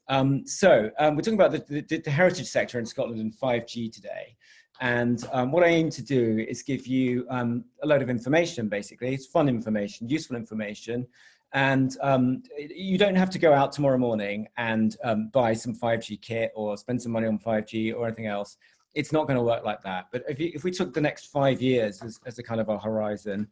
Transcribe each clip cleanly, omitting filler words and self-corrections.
We're talking about the heritage sector in Scotland and 5G today. And what I aim to do is give you a load of information, basically. It's fun information, useful information. And you don't have to go out tomorrow morning and buy some 5G kit or spend some money on 5G or anything else. It's not going to work like that. But if we took the next 5 years as a kind of a horizon,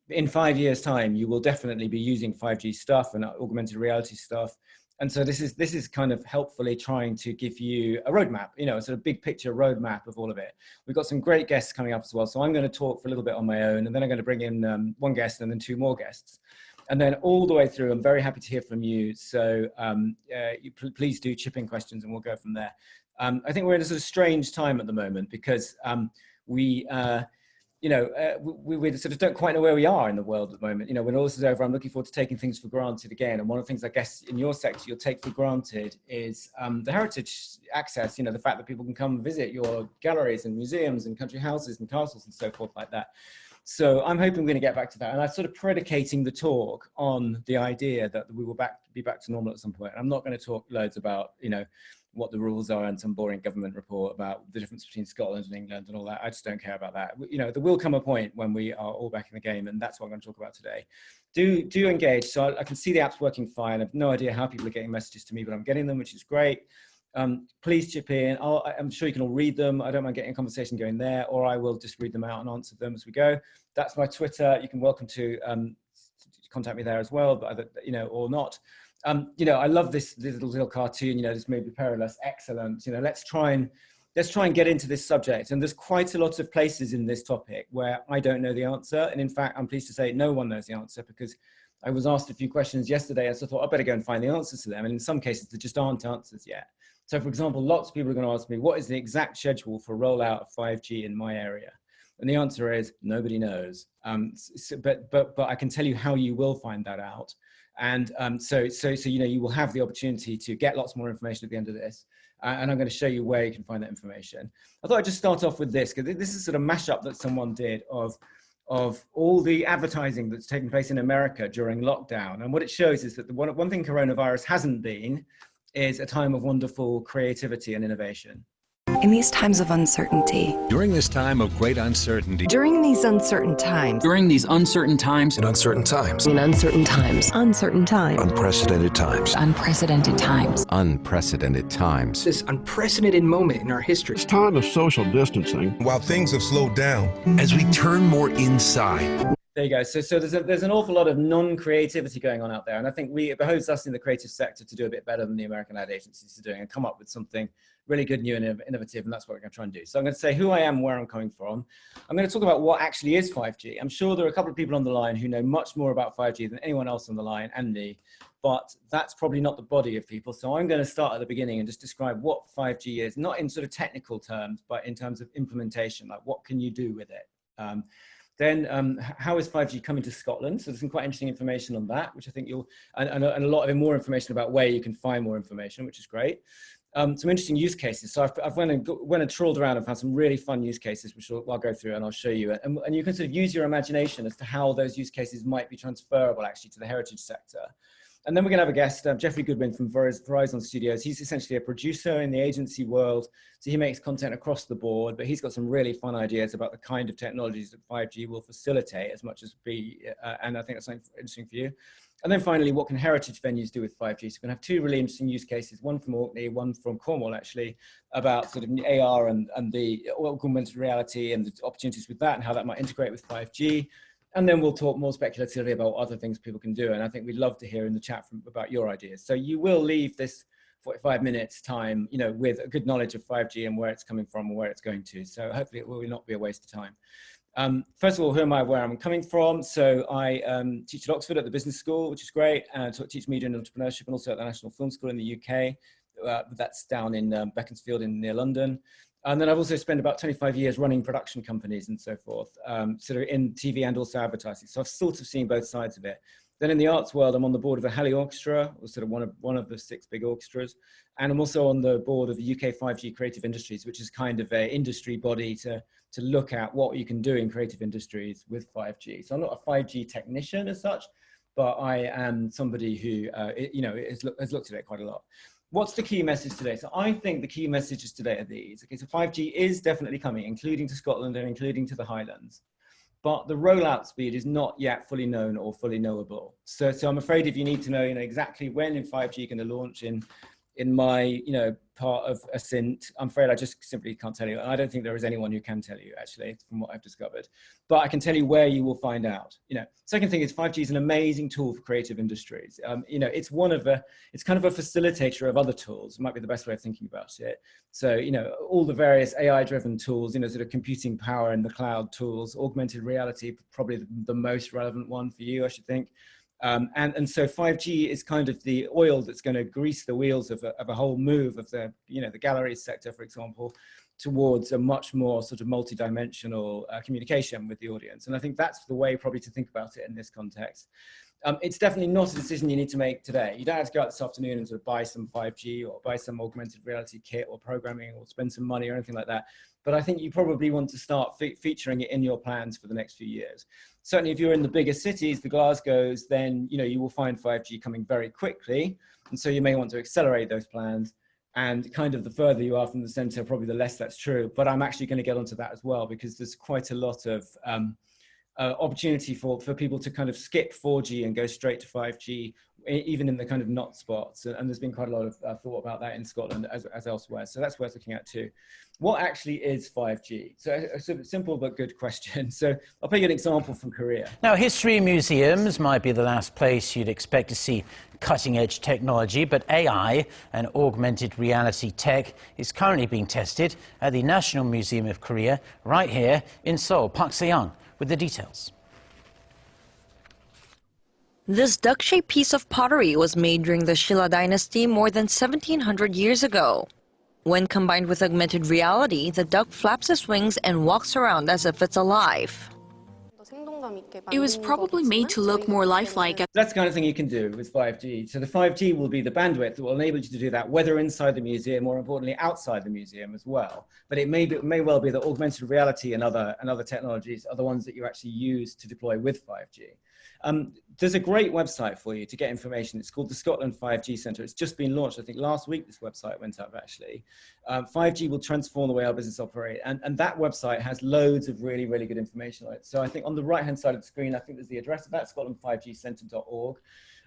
in 5 years' time, you will definitely be using 5G stuff and augmented reality stuff. And so this is kind of helpfully trying to give you a roadmap, you know, a sort of big picture roadmap of all of it. We've got some great guests coming up as well. So I'm going to talk for a little bit on my own, and then I'm going to bring in one guest and then two more guests. And then all the way through, I'm very happy to hear from you. So please do chip in questions and we'll go from there. I think we're in a sort of strange time at the moment because we sort of don't quite know where we are in the world at the moment. You know, when all this is over, I'm looking forward to taking things for granted again. And one of the things I guess in your sector you'll take for granted is the heritage access, you know, the fact that people can come and visit your galleries and museums and country houses and castles and so forth like that. So I'm hoping we're going to get back to that. And I'm sort of predicating the talk on the idea that we will be back to normal at some point. I'm not going to talk loads about, you know, what the rules are and some boring government report about the difference between Scotland and England and all that. I just don't care about that. You know, there will come a point when we are all back in the game, and that's what I'm going to talk about today. Do engage. So I can see the app's working fine. I have no idea how people are getting messages to me, but I'm getting them, which is great. Please chip in. I'm sure you can all read them. I don't mind getting a conversation going there, or I will just read them out and answer them as we go. That's my Twitter. You can welcome to contact me there as well, but you know, or not. You know, I love this little cartoon, you know, this may be perilous, excellent. You know, let's try and get into this subject. And there's quite a lot of places in this topic where I don't know the answer. And in fact, I'm pleased to say no one knows the answer, because I was asked a few questions yesterday, and so I thought I better go and find the answers to them. And in some cases, there just aren't answers yet. So for example, lots of people are going to ask me, what is the exact schedule for rollout of 5G in my area? And the answer is nobody knows. But I can tell you how you will find that out. And so you know, you will have the opportunity to get lots more information at the end of this. And I'm going to show you where you can find that information. I thought I'd just start off with this, because this is sort of a mashup that someone did of all the advertising that's taken place in America during lockdown. And what it shows is that the one thing coronavirus hasn't been is a time of wonderful creativity and innovation. In these times of uncertainty. During this time of great uncertainty. During these uncertain times. During these uncertain times. In uncertain times. In uncertain times. Uncertain times. Unprecedented times. Unprecedented times. Unprecedented times. This unprecedented moment in our history. It's time of social distancing. While things have slowed down. As we turn more inside. There you go. So there's an awful lot of non-creativity going on out there. And I think it behoves us in the creative sector to do a bit better than the American ad agencies are doing and come up with something really good, new, and innovative. And that's what we're going to try and do. So I'm going to say who I am, where I'm coming from. I'm going to talk about what actually is 5G. I'm sure there are a couple of people on the line who know much more about 5G than anyone else on the line and me, but that's probably not the body of people. So I'm going to start at the beginning and just describe what 5G is, not in sort of technical terms, but in terms of implementation, like what can you do with it? Then how is 5G coming to Scotland? So there's some quite interesting information on that, which I think and a lot of more information about where you can find more information, which is great. Some interesting use cases. So I've went and trawled around and found some really fun use cases, which I'll go through and I'll show you. And you can sort of use your imagination as to how those use cases might be transferable actually to the heritage sector. And then we're going to have a guest, Geoffrey Goodwin from Verizon Studios. He's essentially a producer in the agency world. So he makes content across the board, but he's got some really fun ideas about the kind of technologies that 5G will facilitate as much as and I think that's something interesting for you. And then finally, what can heritage venues do with 5G? So we're going to have two really interesting use cases, one from Orkney, one from Cornwall, actually, about sort of AR and the augmented reality and the opportunities with that and how that might integrate with 5G. And then we'll talk more speculatively about other things people can do. And I think we'd love to hear in the chat about your ideas. So you will leave this 45 minutes time, you know, with a good knowledge of 5G and where it's coming from and where it's going to. So hopefully it will not be a waste of time. First of all, who am I, where I'm coming from? So I teach at Oxford at the business school, which is great. And I teach media and entrepreneurship and also at the National Film School in the UK. That's down in Beaconsfield near London. And then I've also spent about 25 years running production companies and so forth, sort of in TV and also advertising. So I've sort of seen both sides of it. Then in the arts world, I'm on the board of the Halley Orchestra, or sort of one of the 6 big orchestras. And I'm also on the board of the UK 5G Creative Industries, which is kind of an industry body to look at what you can do in creative industries with 5G. So I'm not a 5G technician as such, but I am somebody who, you know, has looked at it quite a lot. what's the key message today? So I think the key messages today are these. Okay, so 5G is definitely coming, including to Scotland and including to the Highlands. But the rollout speed is not yet fully known or fully knowable. So I'm afraid if you need to know, exactly when in 5G you're going to launch in my, part of a Asint, I'm afraid I just simply can't tell you. And I don't think there is anyone who can tell you, actually, from what I've discovered. But I can tell you where you will find out. Second thing is 5G is an amazing tool for creative industries. It's it's kind of a facilitator of other tools, might be the best way of thinking about it. So, all the various AI-driven tools, sort of computing power in the cloud tools, augmented reality, probably the most relevant one for you, I should think. And so 5G is kind of the oil that's going to grease the wheels of a whole move of the galleries sector, for example, towards a much more sort of multi-dimensional communication with the audience. And I think that's the way probably to think about it in this context. It's definitely not a decision you need to make today. You don't have to go out this afternoon and sort of buy some 5G or buy some augmented reality kit or programming or spend some money or anything like that. But I think you probably want to start featuring it in your plans for the next few years. Certainly if you're in the bigger cities, the Glasgows, then you will find 5G coming very quickly. And so you may want to accelerate those plans. And kind of the further you are from the center, probably the less that's true. But I'm actually going to get onto that as well, because there's quite a lot of opportunity for people to kind of skip 4G and go straight to 5G, even in the kind of not spots. And there's been quite a lot of thought about that in Scotland as elsewhere. So that's worth looking at too. What actually is 5G? So a sort of simple but good question. So I'll play you an example from Korea. Now, history museums might be the last place you'd expect to see cutting-edge technology, but AI and augmented reality tech is currently being tested at the National Museum of Korea, right here in Seoul. Park Se-young with the details. This duck-shaped piece of pottery was made during the Shilla dynasty more than 1700 years ago. When combined with augmented reality, the duck flaps its wings and walks around as if it's alive. It was probably made to look more lifelike. That's the kind of thing you can do with 5G. So the 5G will be the bandwidth that will enable you to do that, whether inside the museum or, importantly, outside the museum as well. But it may well be that augmented reality and other technologies are the ones that you actually use to deploy with 5G. There's a great website for you to get information. It's called the Scotland 5G Centre. It's just been launched. I think last week this website went up, actually. 5G will transform the way our business operates. And that website has loads of really, really good information on it. So I think on the right-hand side of the screen, I think there's the address of that, scotland5gcentre.org.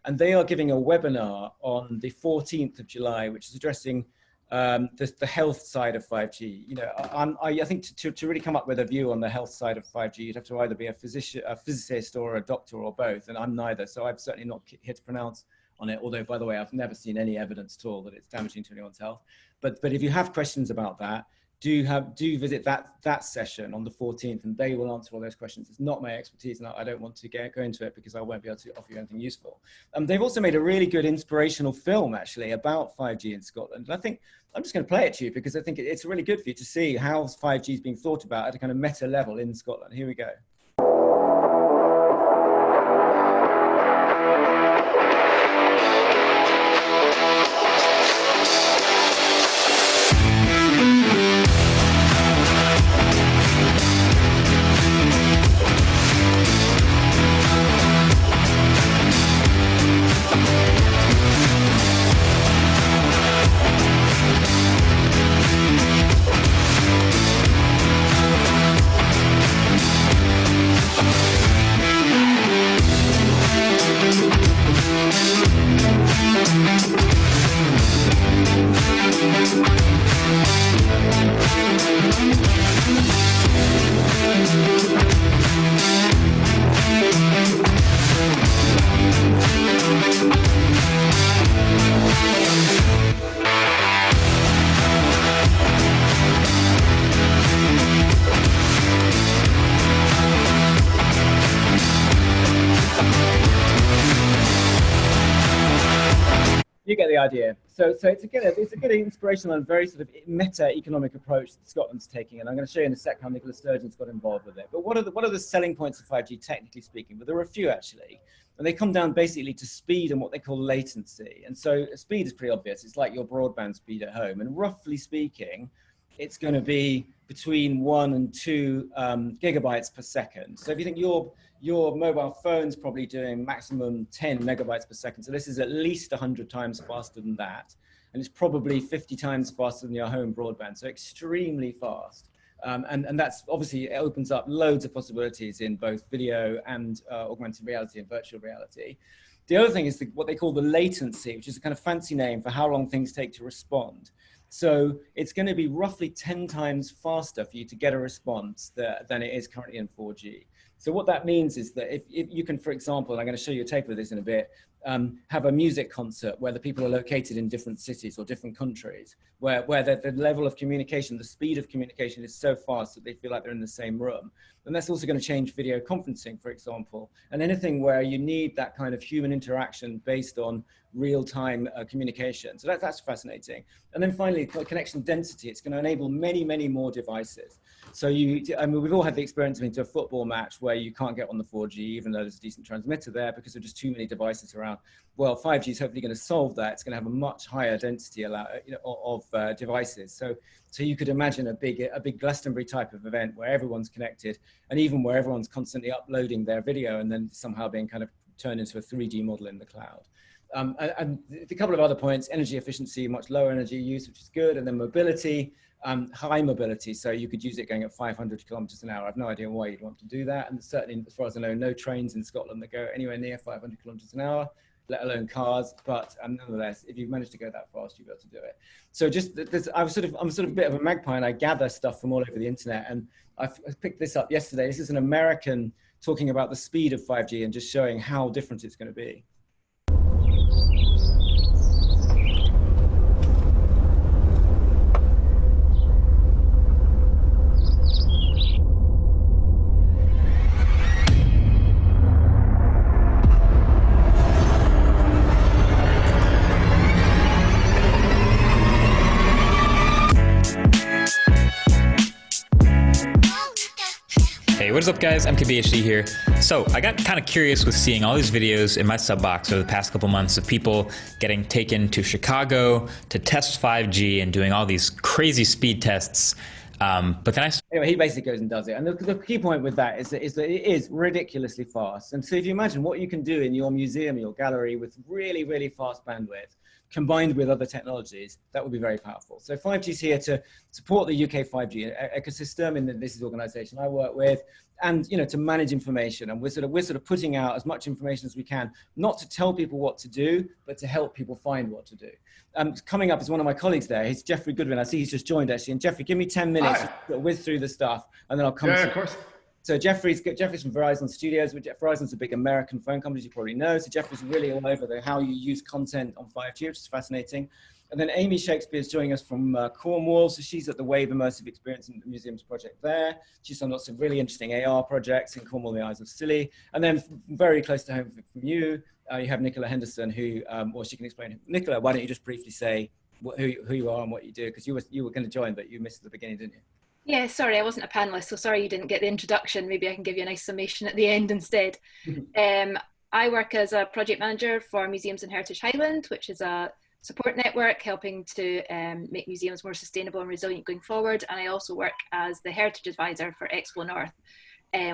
And they are giving a webinar on the 14th of July, which is addressing the health side of 5G. I think to really come up with a view on the health side of 5G, you'd have to either be a physicist or a doctor or both, and I'm neither, so I'm certainly not here to pronounce on it, although, by the way, I've never seen any evidence at all that it's damaging to anyone's health. But if you have questions about that, do visit that session on the 14th, and they will answer all those questions. It's not my expertise, and I don't want to go into it because I won't be able to offer you anything useful. They've also made a really good inspirational film, actually, about 5G in Scotland. And I think I'm just going to play it to you because I think it's really good for you to see how 5G is being thought about at a kind of meta level in Scotland. Here we go. You get the idea. So it's a good inspirational and very sort of meta economic approach that Scotland's taking, and I'm going to show you in a sec how Nicola Sturgeon's got involved with it. But what are the selling points of 5G, technically speaking? But there are a few, actually, and they come down basically to speed and what they call latency. And so speed is pretty obvious. It's like your broadband speed at home, and roughly speaking, it's going to be between 1 and 2 gigabytes per second. So if you think your mobile phone's probably doing maximum 10 megabytes per second. So this is at least 100 times faster than that. and it's probably 50 times faster than your home broadband, so extremely fast. And that's obviously, it opens up loads of possibilities in both video and augmented reality and virtual reality. The other thing is what they call the latency, which is a kind of fancy name for how long things take to respond. So it's going to be roughly 10 times faster for you to get a response than it is currently in 4G. So what that means is that if you can, for example, and I'm going to show you a tape of this in a bit, have a music concert where the people are located in different cities or different countries, where the level of communication, the speed of communication is so fast that they feel like they're in the same room. And that's also going to change video conferencing, for example, and anything where you need that kind of human interaction based on real-time communication. So that's fascinating. And then finally, connection density. It's going to enable many, many more devices. So I mean, we've all had the experience of into a football match where you can't get on the 4G, even though there's a decent transmitter there, because there's just too many devices around. Well, 5G is hopefully going to solve that. It's going to have a much higher density of devices. So you could imagine a big Glastonbury type of event where everyone's connected, and even where everyone's constantly uploading their video and then somehow being kind of turned into a 3D model in the cloud. And a couple of other points: energy efficiency, much lower energy use, which is good, and then mobility. High mobility, so you could use it going at 500 kilometers an hour. I've no idea why you'd want to do that, and certainly, as far as I know, no trains in Scotland that go anywhere near 500 kilometers an hour, let alone cars. But nonetheless, if you manage to go that fast, you'll be able to do it. So just I'm sort of a bit of a magpie, and I gather stuff from all over the internet. And I picked this up yesterday. This is an American talking about the speed of 5G and just showing how different it's going to be. Hey, what is up guys? MKBHD here. So I got kind of curious with seeing all these videos in my sub box over the past couple months of people getting taken to Chicago to test 5G and doing all these crazy speed tests. But then anyway, he basically goes and does it. And the key point with that is that it is ridiculously fast. And so if you imagine what you can do in your museum, your gallery with really, really fast bandwidth, combined with other technologies, that would be very powerful. So 5G is here to support the UK 5G ecosystem in this organization I work with, and to manage information. And we're sort of putting out as much information as we can, not to tell people what to do, but to help people find what to do. Coming up is one of my colleagues there. He's Geoffrey Goodwin. I see he's just joined actually. And Geoffrey, give me 10 minutes to whiz through the stuff, and then I'll come. Yeah, of course. So Geoffrey's from Verizon Studios. Verizon's a big American phone company, as you probably know. So Geoffrey's really all over how you use content on 5G, which is fascinating. And then Amy Shakespeare's joining us from Cornwall. So she's at the Wave Immersive Experience in the Museums project there. She's done lots of really interesting AR projects in Cornwall, the Eyes of Scilly. And then very close to home from you, you have Nicola Henderson, who, or she can explain. Nicola, why don't you just briefly say who you are and what you do? Because you were going to join, but you missed the beginning, didn't you? Yeah, sorry, I wasn't a panelist, so sorry you didn't get the introduction. Maybe I can give you a nice summation at the end instead. I work as a project manager for Museums and Heritage Highland, which is a support network helping to make museums more sustainable and resilient going forward. And I also work as the Heritage Advisor for XpoNorth,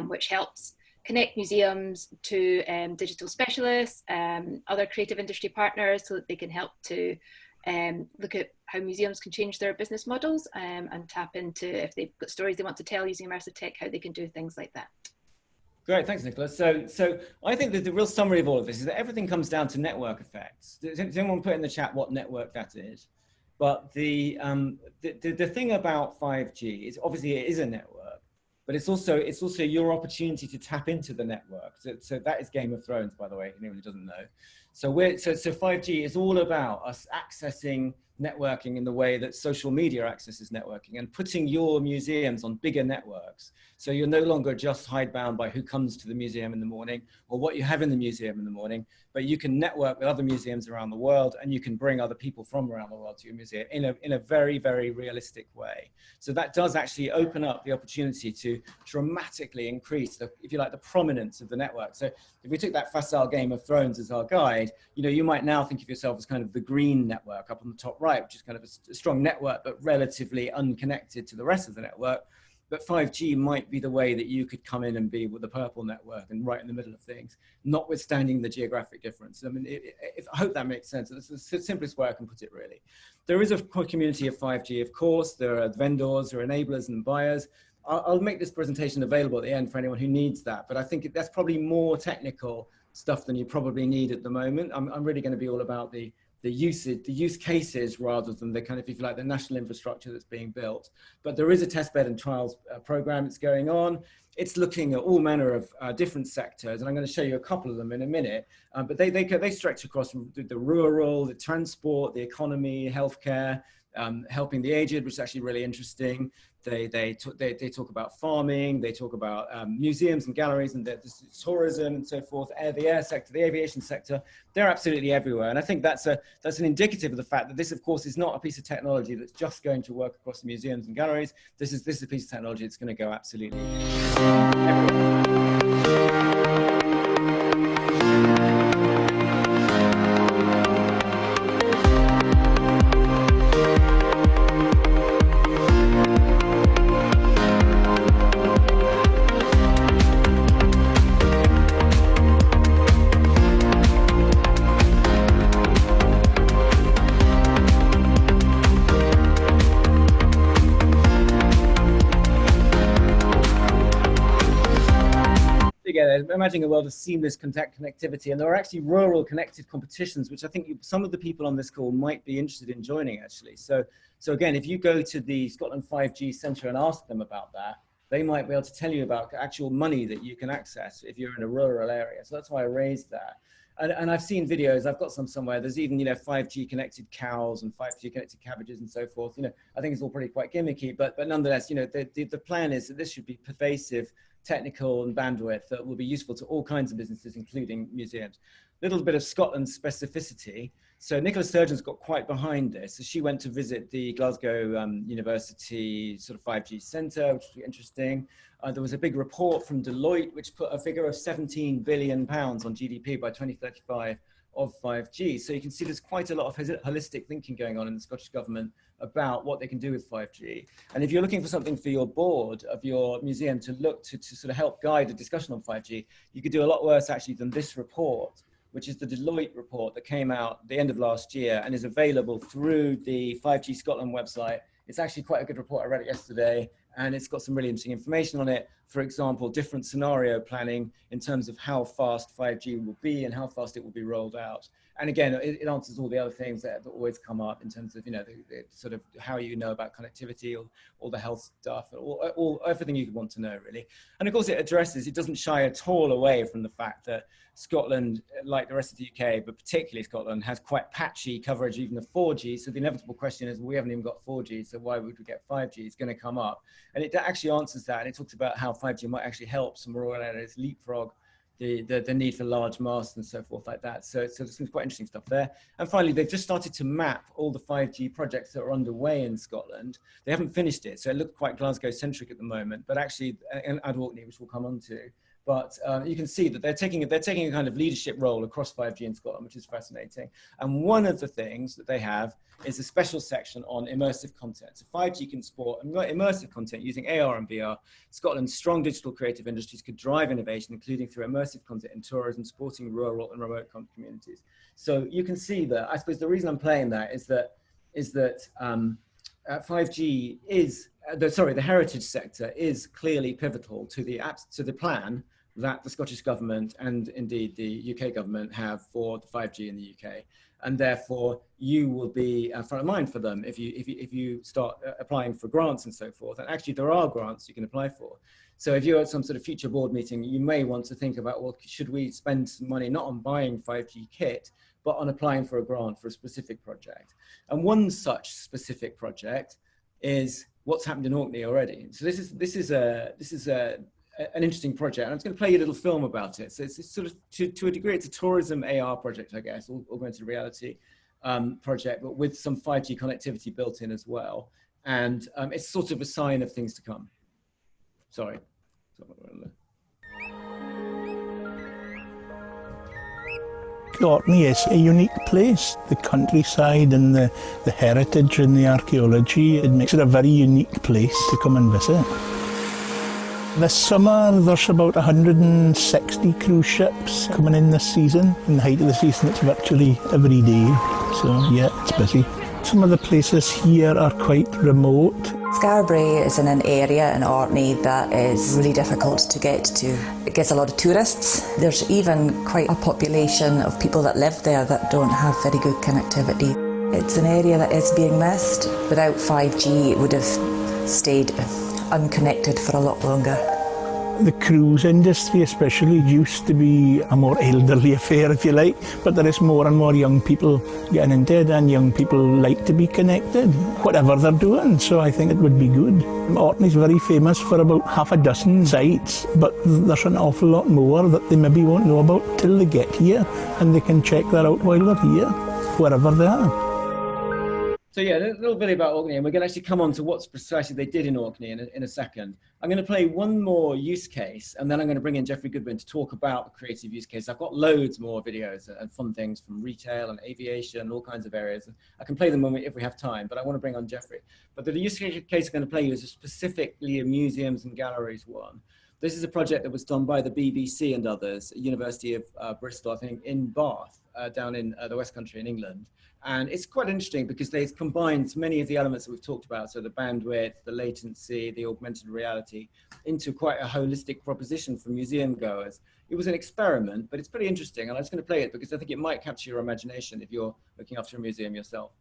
which helps connect museums to digital specialists, other creative industry partners, so that they can help to look at how museums can change their business models and tap into, if they've got stories they want to tell using immersive tech, how they can do things like that. Great, thanks, Nicola. So I think that the real summary of all of this is that everything comes down to network effects. Does anyone put in the chat what network that is? But the thing about 5G is obviously it is a network, but it's also your opportunity to tap into the network. So that is Game of Thrones, by the way, if anyone who doesn't know. So 5G is all about us accessing networking in the way that social media accesses networking, and putting your museums on bigger networks. So you're no longer just hidebound by who comes to the museum in the morning or what you have in the museum in the morning, but you can network with other museums around the world, and you can bring other people from around the world to your museum in a very, very realistic way. So that does actually open up the opportunity to dramatically increase if you like, the prominence of the network. So if we took that facile Game of Thrones as our guide, you might now think of yourself as kind of the green network up on the top right, which is kind of a strong network, but relatively unconnected to the rest of the network. but 5G might be the way that you could come in and be with the purple network and right in the middle of things, notwithstanding the geographic difference. I mean, I hope that makes sense. It's the simplest way I can put it, really. There is a community of 5G, of course. There are vendors, there are enablers and buyers. I'll make this presentation available at the end for anyone who needs that, but I think that's probably more technical stuff than you probably need at the moment. I'm really going to be all about the usage, the use cases, rather than the kind of, if you like, the national infrastructure that's being built. But there is a testbed and trials program that's going on. It's looking at all manner of different sectors, and I'm going to show you a couple of them in a minute. But they stretch across the rural, the transport, the economy, healthcare, helping the aged, which is actually really interesting. They talk about farming, they talk about museums and galleries and the tourism and so forth, the air sector, the aviation sector. They're absolutely everywhere. And I think that's an indicative of the fact that this, of course, is not a piece of technology that's just going to work across the museums and galleries. This is a piece of technology that's going to go absolutely everywhere. Imagining a world of seamless connectivity, and there are actually rural connected competitions, which I think some of the people on this call might be interested in joining, actually. So again, if you go to the Scotland 5G Centre and ask them about that, they might be able to tell you about actual money that you can access if you're in a rural area. So that's why I raised that. And I've seen videos, I've got some somewhere, there's even, 5G connected cows and 5G connected cabbages and so forth. I think it's all pretty quite gimmicky, but nonetheless, the plan is that this should be pervasive, technical and bandwidth that will be useful to all kinds of businesses, including museums. A little bit of Scotland specificity. So Nicola Sturgeon's got quite behind this. So she went to visit the Glasgow University sort of 5G centre, which was interesting. There was a big report from Deloitte, which put a figure of £17 billion on GDP by 2035 of 5G. So you can see there's quite a lot of holistic thinking going on in the Scottish Government about what they can do with 5G. And if you're looking for something for your board of your museum to look to sort of help guide a discussion on 5G, you could do a lot worse actually than this report, which is the Deloitte report that came out at the end of last year and is available through the 5G Scotland website. It's actually quite a good report. I read it yesterday, and it's got some really interesting information on it. For example, different scenario planning in terms of how fast 5G will be and how fast it will be rolled out. And again, it answers all the other things that always come up in terms of, the sort of how you know about connectivity, or all the health stuff, all everything you could want to know, really. And of course, it doesn't shy at all away from the fact that Scotland, like the rest of the UK, but particularly Scotland, has quite patchy coverage even of 4G. So the inevitable question is, well, we haven't even got 4G, so why would we get 5G? It's going to come up. And it actually answers that. And it talks about how 5G might actually help some rural areas leapfrog the need for large masts and so forth like that. So there's some quite interesting stuff there. And finally, they've just started to map all the 5G projects that are underway in Scotland. They haven't finished it, so it looks quite Glasgow-centric at the moment, but actually, and Orkney, which we'll come on to. But you can see that they're taking a kind of leadership role across 5G in Scotland, which is fascinating. And one of the things that they have is a special section on immersive content. So 5G can support immersive content using AR and VR. Scotland's strong digital creative industries could drive innovation, including through immersive content in tourism, supporting rural and remote communities. So you can see that. I suppose the reason I'm playing that is that 5G is the heritage sector is clearly pivotal to the plan that the Scottish Government and indeed the UK Government have for the 5G in the UK. And therefore you will be front of mind for them if you start applying for grants and so forth. And actually there are grants you can apply for. So if you're at some sort of future board meeting, you may want to think about, well, should we spend some money not on buying 5G kit, but on applying for a grant for a specific project. And one such specific project is what's happened in Orkney already. So this is an interesting project, and I'm just going to play you a little film about it. So it's sort of, to a degree, it's a tourism AR project, I guess, augmented reality project, but with some 5G connectivity built in as well. And it's sort of a sign of things to come. Sorry. Orkney is a unique place. The countryside and the heritage and the archaeology, it makes it a very unique place to come and visit. This summer there's about 160 cruise ships coming in this season. In the height of the season it's virtually every day, so yeah, it's busy. Some of the places here are quite remote. Scarborough is in an area in Orkney that is really difficult to get to. It gets a lot of tourists. There's even quite a population of people that live there that don't have very good connectivity. It's an area that is being missed. Without 5G it would have stayed unconnected for a lot longer. The cruise industry especially used to be a more elderly affair, if you like, but there is more and more young people getting into it, and young people like to be connected, whatever they're doing, so I think it would be good. Orkney's very famous for about half a dozen sites, but there's an awful lot more that they maybe won't know about till they get here, and they can check that out while they're here, wherever they are. So yeah, a little bit about Orkney, and we're going to actually come on to what's precisely they did in Orkney in a second. I'm going to play one more use case, and then I'm going to bring in Geoffrey Goodwin to talk about the creative use case. I've got loads more videos and fun things from retail and aviation, all kinds of areas. I can play them if we have time, but I want to bring on Geoffrey. But the use case I'm going to play you is specifically a museums and galleries one. This is a project that was done by the BBC and others, University of Bristol, I think, in Bath, down in the West Country in England. And it's quite interesting because they've combined many of the elements that we've talked about, so the bandwidth, the latency, the augmented reality, into quite a holistic proposition for museum goers. It was an experiment, but it's pretty interesting, and I'm just going to play it because I think it might capture your imagination if you're looking after a museum yourself.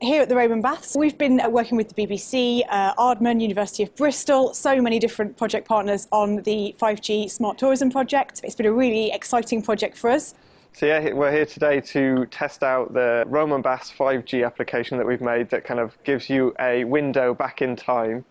Here at the Roman Baths, we've been working with the BBC, Ardman, University of Bristol, so many different project partners on the 5G Smart Tourism project. It's been a really exciting project for us. So yeah, we're here today to test out the Roman Baths 5G application that we've made that kind of gives you a window back in time.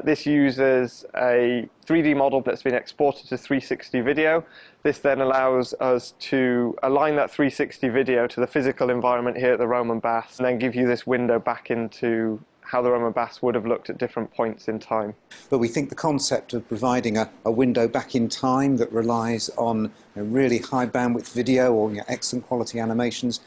This uses a 3D model that's been exported to 360 video. This then allows us to align that 360 video to the physical environment here at the Roman Baths and then give you this window back into how the Roman Baths would have looked at different points in time. But we think the concept of providing a window back in time that relies on really high bandwidth video or excellent quality animations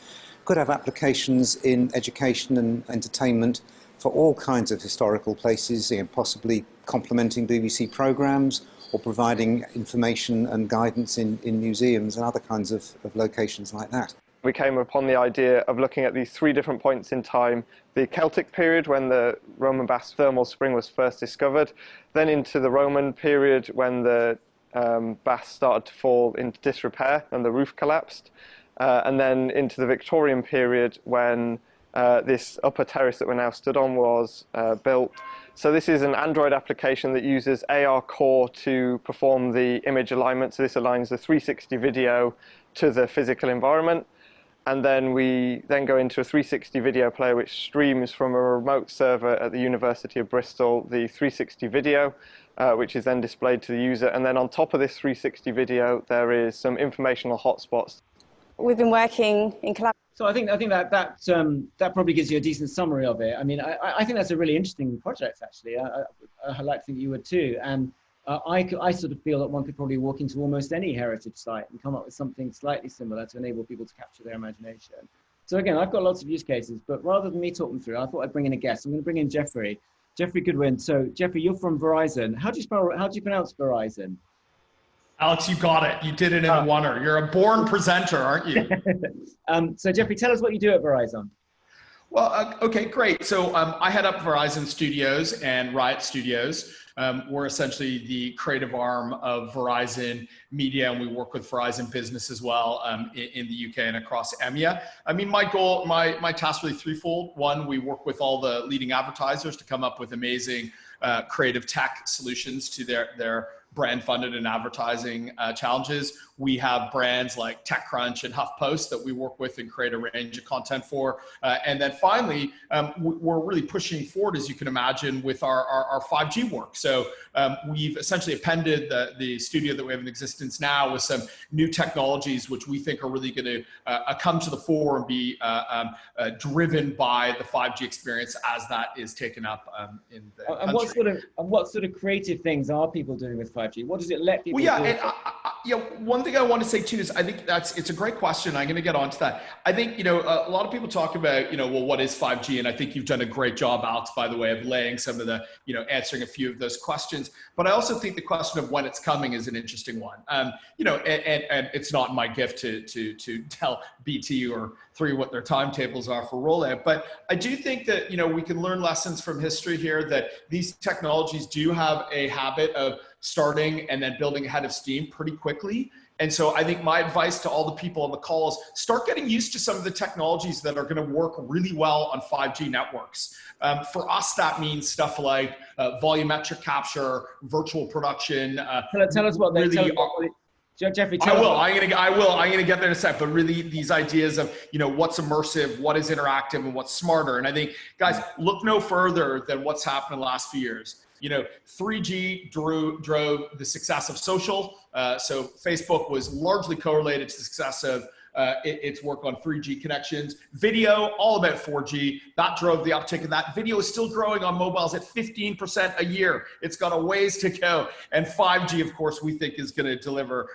could have applications in education and entertainment for all kinds of historical places, possibly complementing BBC programmes or providing information and guidance in museums and other kinds of locations like that. We came upon the idea of looking at these three different points in time: the Celtic period, when the Roman Baths thermal spring was first discovered, then into the Roman period when the baths started to fall into disrepair and the roof collapsed, and then into the Victorian period when this upper terrace that we're now stood on was built. So this is an Android application that uses AR Core to perform the image alignment. So this aligns the 360 video to the physical environment. And then we then go into a 360 video player which streams from a remote server at the University of Bristol the 360 video, which is then displayed to the user. And then on top of this 360 video, there is some informational hotspots. We've been working in collaboration. So I think that probably gives you a decent summary of it. I mean, I think that's a really interesting project, actually. I like to think you would too. And I sort of feel that one could probably walk into almost any heritage site and come up with something slightly similar to enable people to capture their imagination. So again, I've got lots of use cases, but rather than me talk them through, I thought I'd bring in a guest. I'm going to bring in Geoffrey Goodwin. So Geoffrey, you're from Verizon. How do you pronounce Verizon? Alex, you got it. You did it in a oneer. You're a born presenter, aren't you? So Geoffrey, tell us what you do at Verizon. Well, okay, great. So I head up Verizon Studios and Riot Studios. We're essentially the creative arm of Verizon Media, and we work with Verizon Business as well in the UK and across EMEA. I mean, my goal, my task really threefold. One, we work with all the leading advertisers to come up with amazing creative tech solutions to their brand-funded and advertising challenges. We have brands like TechCrunch and HuffPost that we work with and create a range of content for. And then finally, we're really pushing forward, as you can imagine, with our 5G work. So we've essentially appended the studio that we have in existence now with some new technologies, which we think are really going to come to the fore and be driven by the 5G experience as that is taken up in the country. And what sort of creative things are people doing with 5G? 5G? What does it let people do? Well, yeah, and one thing I want to say too is I think it's a great question. I'm going to get onto that. I think, a lot of people talk about, well, what is 5G? And I think you've done a great job, Alex, by the way, of laying some of the, answering a few of those questions. But I also think the question of when it's coming is an interesting one. And it's not my gift to tell BT or 3 what their timetables are for rollout. But I do think that, we can learn lessons from history here, that these technologies do have a habit of starting and then building ahead of steam pretty quickly. And so I think my advice to all the people on the call is start getting used to some of the technologies that are going to work really well on 5G networks. For us, that means stuff like volumetric capture, virtual production. Tell us what they really Geoffrey, I will. I'm gonna get there in a sec. But really, these ideas of what's immersive, what is interactive, and what's smarter. And I think, guys, look no further than what's happened in the last few years. 3G drove the success of social. So Facebook was largely correlated to the success of its work on 3G connections. Video, all about 4G. That drove the uptick of that. Video is still growing on mobiles at 15% a year. It's got a ways to go. And 5G, of course, we think is going to deliver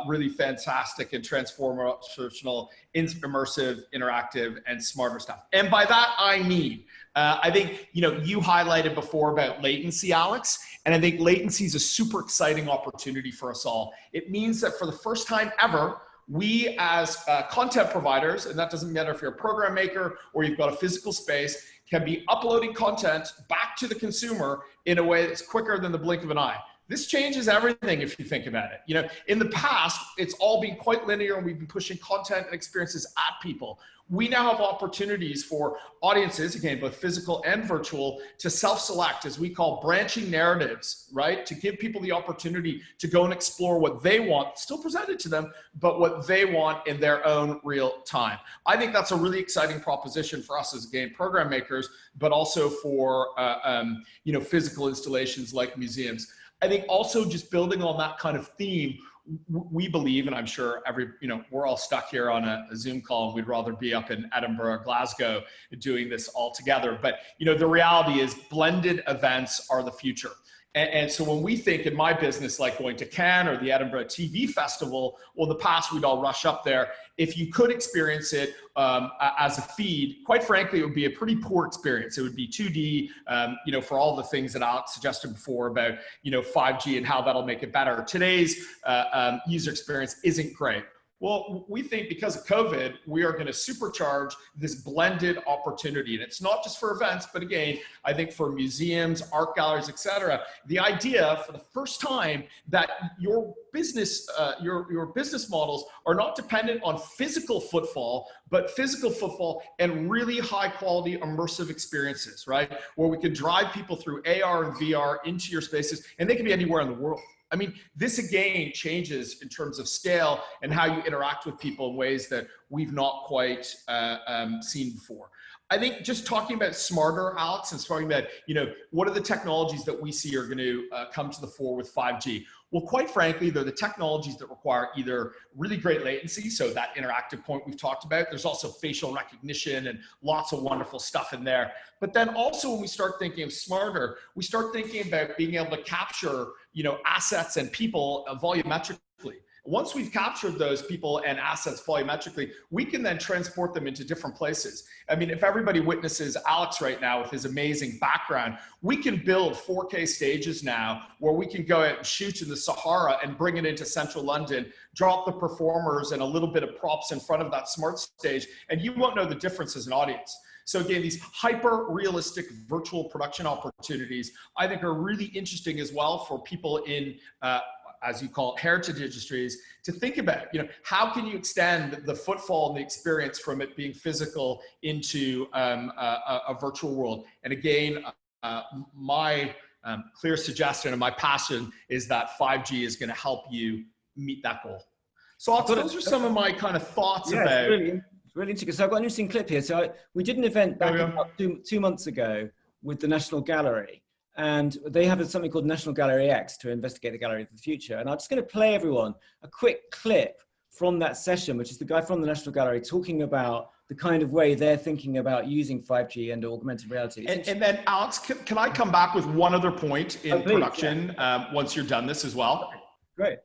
really fantastic and transformational, immersive, interactive, and smarter stuff. And by that, I mean, I think, you highlighted before about latency, Alex, and I think latency is a super exciting opportunity for us all. It means that for the first time ever, we as content providers, and that doesn't matter if you're a program maker or you've got a physical space, can be uploading content back to the consumer in a way that's quicker than the blink of an eye. This changes everything if you think about it. In the past, it's all been quite linear and we've been pushing content and experiences at people. We now have opportunities for audiences, again, both physical and virtual, to self-select, as we call branching narratives, right? To give people the opportunity to go and explore what they want, still presented to them, but what they want in their own real time. I think that's a really exciting proposition for us as game program makers, but also for physical installations like museums. I think also just building on that kind of theme, we believe, and I'm sure we're all stuck here on a Zoom call and we'd rather be up in Edinburgh or Glasgow doing this all together. But, the reality is blended events are the future. And so when we think in my business, like going to Cannes or the Edinburgh TV Festival, well, in the past, we'd all rush up there. If you could experience it as a feed, quite frankly, it would be a pretty poor experience. It would be 2D, for all the things that Alex suggested before about, 5G and how that'll make it better. Today's user experience isn't great. Well, we think because of COVID, we are going to supercharge this blended opportunity. And it's not just for events, but again, I think for museums, art galleries, et cetera, the idea for the first time that your business, your business models are not dependent on physical footfall, but physical footfall and really high quality immersive experiences, right? Where we can drive people through AR and VR into your spaces, and they can be anywhere in the world. I mean, this again changes in terms of scale and how you interact with people in ways that we've not quite seen before. I think just talking about smarter, Alex, and talking about, what are the technologies that we see are going to come to the fore with 5G? Well, quite frankly, they're the technologies that require either really great latency, so that interactive point we've talked about. There's also facial recognition and lots of wonderful stuff in there. But then also when we start thinking of smarter, we start thinking about being able to capture, assets and people volumetrically. Once we've captured those people and assets volumetrically, we can then transport them into different places. I mean, if everybody witnesses Alex right now with his amazing background, we can build 4K stages now where we can go out and shoot in the Sahara and bring it into central London, drop the performers and a little bit of props in front of that smart stage, and you won't know the difference as an audience. So again, these hyper-realistic virtual production opportunities, I think are really interesting as well for people in, as you call it, heritage industries, to think about, how can you extend the footfall and the experience from it being physical into a virtual world? And again, my clear suggestion and my passion is that 5G is going to help you meet that goal. So those are some of my kind of thoughts about. It's really interesting. So I've got an interesting clip here. So we did an event back about 2 months ago with the National Gallery. And they have something called National Gallery X to investigate the gallery of the future. And I'm just going to play everyone a quick clip from that session, which is the guy from the National Gallery talking about the kind of way they're thinking about using 5G and augmented reality. And then Alex, can I come back with one other point in production once you're done this as well? Great.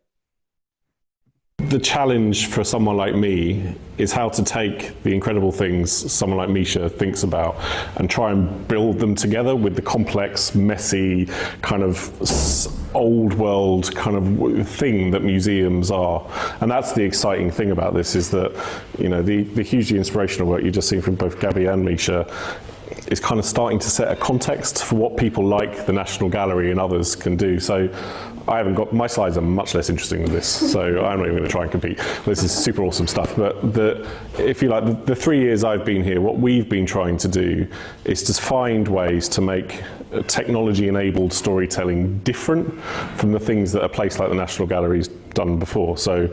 The challenge for someone like me is how to take the incredible things someone like Misha thinks about and try and build them together with the complex, messy, kind of old world kind of thing that museums are. And that's the exciting thing about this, is that, you know, the hugely inspirational work you've just seen from both Gabby and Misha is kind of starting to set a context for what people like the National Gallery and others can do. So I haven't got, my slides are much less interesting than this, so I'm not even going to try and compete. This is super awesome stuff. But if you like, the 3 years I've been here, what we've been trying to do is to find ways to make technology-enabled storytelling different from the things that a place like the National Gallery's done before. So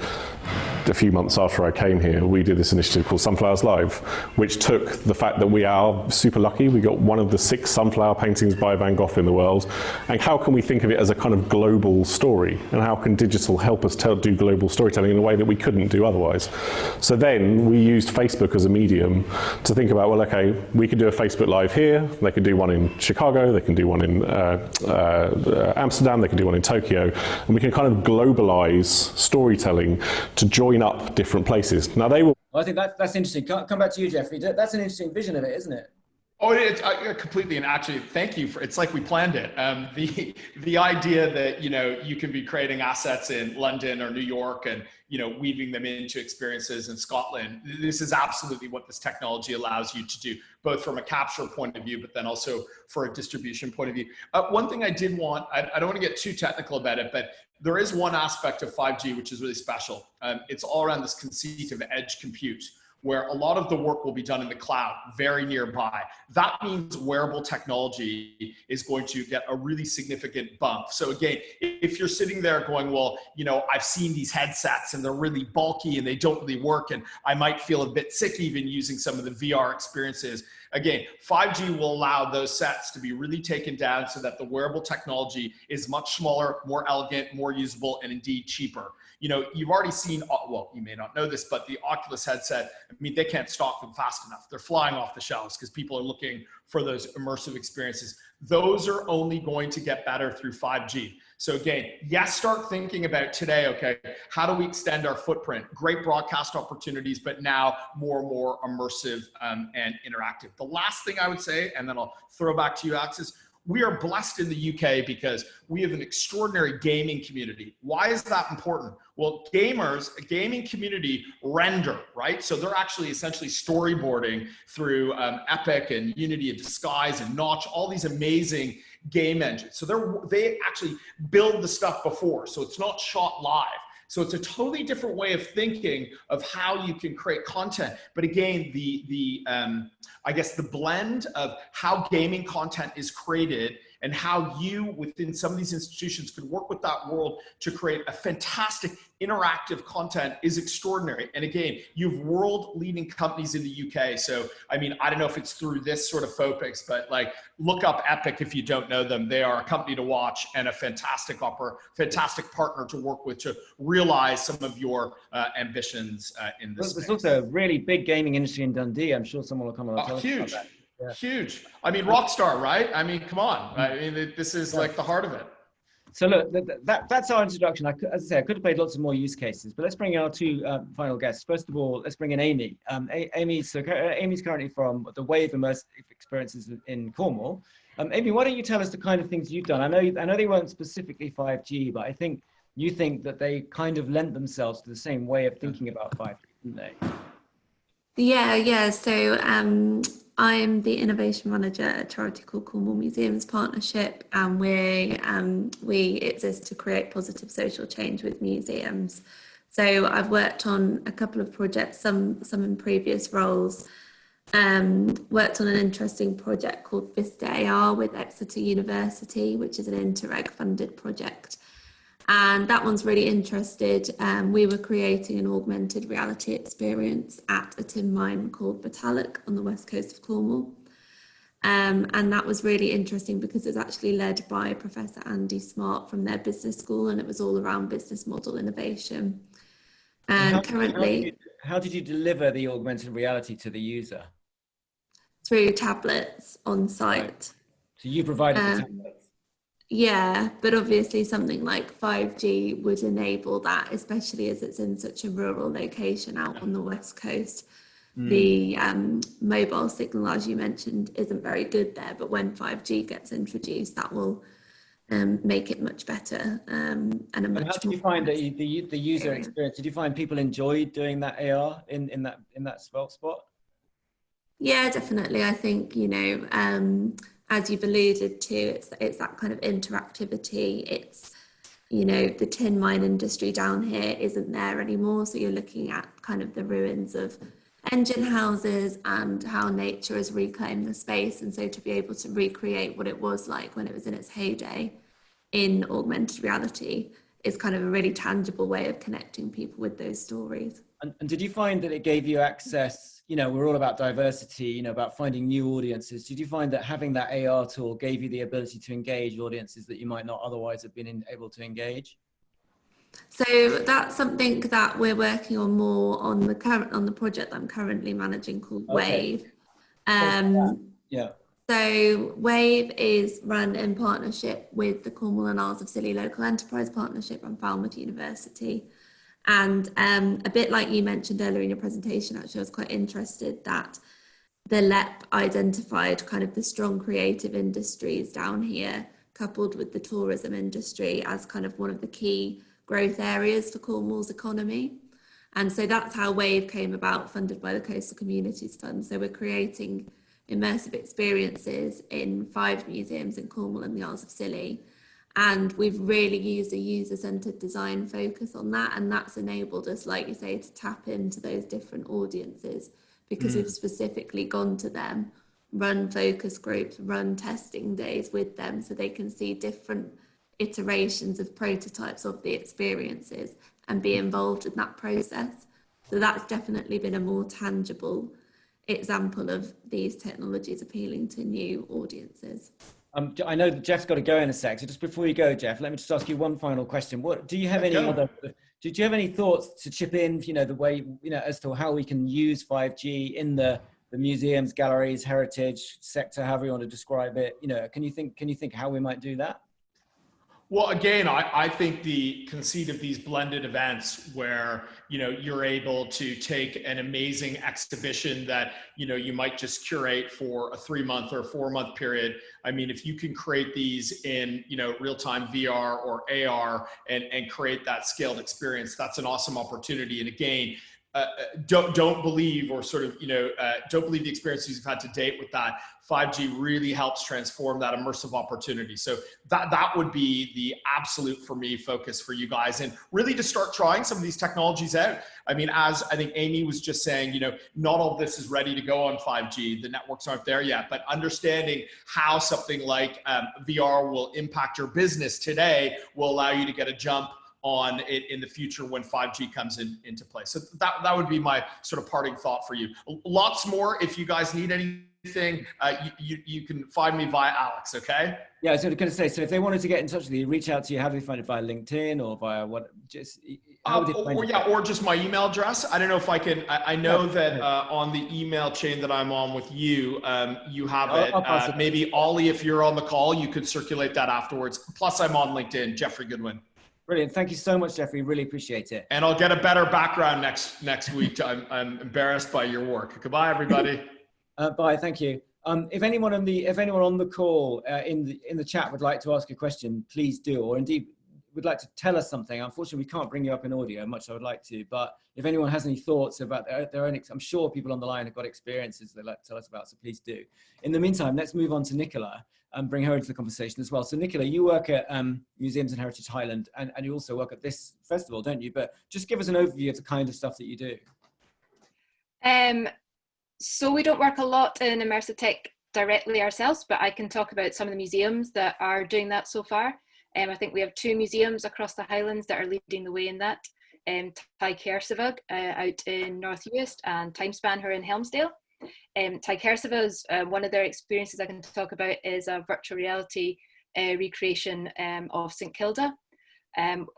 a few months after I came here, we did this initiative called Sunflowers Live, which took the fact that we are super lucky. We got one of the 6 sunflower paintings by Van Gogh in the world. And how can we think of it as a kind of global story? And how can digital help us do global storytelling in a way that we couldn't do otherwise? So then we used Facebook as a medium to think about, well, okay, we could do a Facebook Live here. They could do one in Chicago. They can do one in Amsterdam. They can do one in Tokyo. And we can kind of globalize storytelling to join up different places. Now they will. Well, I think that's interesting. Come back to you, Geoffrey. That's an interesting vision of it, isn't it? Oh, completely. And actually, thank you for, it's like we planned it. The idea that, you know, you can be creating assets in London or New York and, you know, weaving them into experiences in Scotland. This is absolutely what this technology allows you to do, both from a capture point of view, but then also for a distribution point of view. One thing I did want, I don't want to get too technical about it, but there is one aspect of 5G which is really special. It's all around this conceit of edge compute, where a lot of the work will be done in the cloud, very nearby. That means wearable technology is going to get a really significant bump. So again, if you're sitting there going, well, you know, I've seen these headsets and they're really bulky and they don't really work, and I might feel a bit sick even using some of the VR experiences. Again, 5G will allow those sets to be really taken down so that the wearable technology is much smaller, more elegant, more usable, and indeed cheaper. You know, you've already seen, well, you may not know this, but the Oculus headset, I mean, they can't stock them fast enough. They're flying off the shelves because people are looking for those immersive experiences. Those are only going to get better through 5G. So again, yes, start thinking about today, okay, how do we extend our footprint? Great broadcast opportunities, but now more and more immersive and interactive. The last thing I would say, and then I'll throw back to you, Alex, is we are blessed in the UK because we have an extraordinary gaming community. Why is that important? Well, gamers, a gaming community render, right? So they're actually essentially storyboarding through Epic and Unity and Disguise and Notch, all these amazing game engines. So they actually build the stuff before, so it's not shot live. So it's a totally different way of thinking of how you can create content. But again, I guess the blend of how gaming content is created and how you within some of these institutions could work with that world to create a fantastic interactive content is extraordinary. And again, you have world-leading companies in the UK. So, I mean, I don't know if it's through this sort of focus, but like look up Epic if you don't know them. They are a company to watch and a fantastic partner to work with to realize some of your ambitions in this space. There's also a really big gaming industry in Dundee. I'm sure someone will come on and tell us about that. Yeah. Huge. I mean, Rockstar, right? I mean, come on. I mean, this is like the heart of it. So look, that's our introduction. As I say, I could have played lots of more use cases, but let's bring in our two final guests. First of all, let's bring in Amy. Amy's currently from the Wave Immersive Experiences in Cornwall. Amy, why don't you tell us the kind of things you've done? I know they weren't specifically 5G, but I think you think that they kind of lent themselves to the same way of thinking about 5G, didn't they? Yeah. So I'm the innovation manager at a charity called Cornwall Museums Partnership, and we exist to create positive social change with museums. So I've worked on a couple of projects, some in previous roles. Worked on an interesting project called Vista AR with Exeter University, which is an Interreg funded project. And that one's really interested. We were creating an augmented reality experience at a tin mine called Batalic on the west coast of Cornwall. And that was really interesting because it's actually led by Professor Andy Smart from their business school, and it was all around business model innovation. And currently... how did you deliver the augmented reality to the user? Through tablets on site. Right. So you provided the tablets? Yeah, but obviously something like 5G would enable that, especially as it's in such a rural location out on the West Coast. The mobile signal, as you mentioned, isn't very good there, but when 5G gets introduced, that will make it much better and a much how did you find that the user experience? Did you find people enjoyed doing that AR in that spot? Yeah, definitely. I think, you know, as you've alluded to, it's that kind of interactivity. It's, you know, the tin mine industry down here isn't there anymore. So you're looking at kind of the ruins of engine houses and how nature has reclaimed the space. And so to be able to recreate what it was like when it was in its heyday in augmented reality is kind of a really tangible way of connecting people with those stories. And did you find that it gave you access, you know, we're all about diversity, you know, about finding new audiences. Did you find that having that AR tool gave you the ability to engage audiences that you might not otherwise have been able to engage? So that's something that we're working on more on the project that I'm currently managing called Wave. Yeah. So Wave is run in partnership with the Cornwall and Isles of Scilly Local Enterprise Partnership and Falmouth University. And a bit like you mentioned earlier in your presentation, actually, I was quite interested that the LEP identified kind of the strong creative industries down here, coupled with the tourism industry as kind of one of the key growth areas for Cornwall's economy. And so that's how Wave came about, funded by the Coastal Communities Fund. So we're creating immersive experiences in 5 museums in Cornwall and the Isles of Scilly. And we've really used a user-centered design focus on that. And that's enabled us, like you say, to tap into those different audiences because we've specifically gone to them, run focus groups, run testing days with them so they can see different iterations of prototypes of the experiences and be involved in that process. So that's definitely been a more tangible example of these technologies appealing to new audiences. I know that Jeff's got to go in a sec. So just before you go, Jeff, let me just ask you one final question. What do you have any other? Did you have any thoughts to chip in? You know, the way, you know, as to how we can use 5G in the museums, galleries, heritage sector, however you want to describe it. You know, can you think how we might do that? Well, again, I think the conceit of these blended events where, you know, you're able to take an amazing exhibition that, you know, you might just curate for a 3-month or 4-month period. I mean, if you can create these in, you know, real-time VR or AR and create that scaled experience, that's an awesome opportunity. And again, don't believe, or sort of, you know, don't believe the experiences you've had to date with that. 5G really helps transform that immersive opportunity. So that would be the absolute, for me, focus for you guys, and really to start trying some of these technologies out. I mean, as I think Amy was just saying, you know, not all of this is ready to go on 5G. The networks aren't there yet, but understanding how something like VR will impact your business today will allow you to get a jump on it in the future when 5G comes into play. So that would be my sort of parting thought for you. Lots more. If you guys need anything, you can find me via Alex, okay? Yeah, I was going to say, so if they wanted to get in touch with you, reach out to you, how do they find it? Via LinkedIn or via what? Just or just my email address. I don't know if I can. I know that on the email chain that I'm on with you, you have it. Maybe Ollie, if you're on the call, you could circulate that afterwards. Plus, I'm on LinkedIn, Geoffrey Goodwin. Brilliant. Thank you so much, Geoffrey. Really appreciate it. And I'll get a better background next week. I'm embarrassed by your work. Goodbye, everybody. Bye. Thank you. If anyone on the call in the chat would like to ask a question, please do, or indeed would like to tell us something. Unfortunately, we can't bring you up in audio, much I would like to, but if anyone has any thoughts about their own, I'm sure people on the line have got experiences they'd like to tell us about, so please do. In the meantime, let's move on to Nicola and bring her into the conversation as well. So Nicola, you work at Museums and Heritage Highland, and you also work at this festival, don't you? But just give us an overview of the kind of stuff that you do. So we don't work a lot in immersive tech directly ourselves, but I can talk about some of the museums that are doing that so far. I think we have 2 museums across the Highlands that are leading the way in that. Ty Kersivag out in North Uist and Timespan who are in Helmsdale. Ty Kersivag's one of their experiences I can talk about is a virtual reality recreation of St Kilda.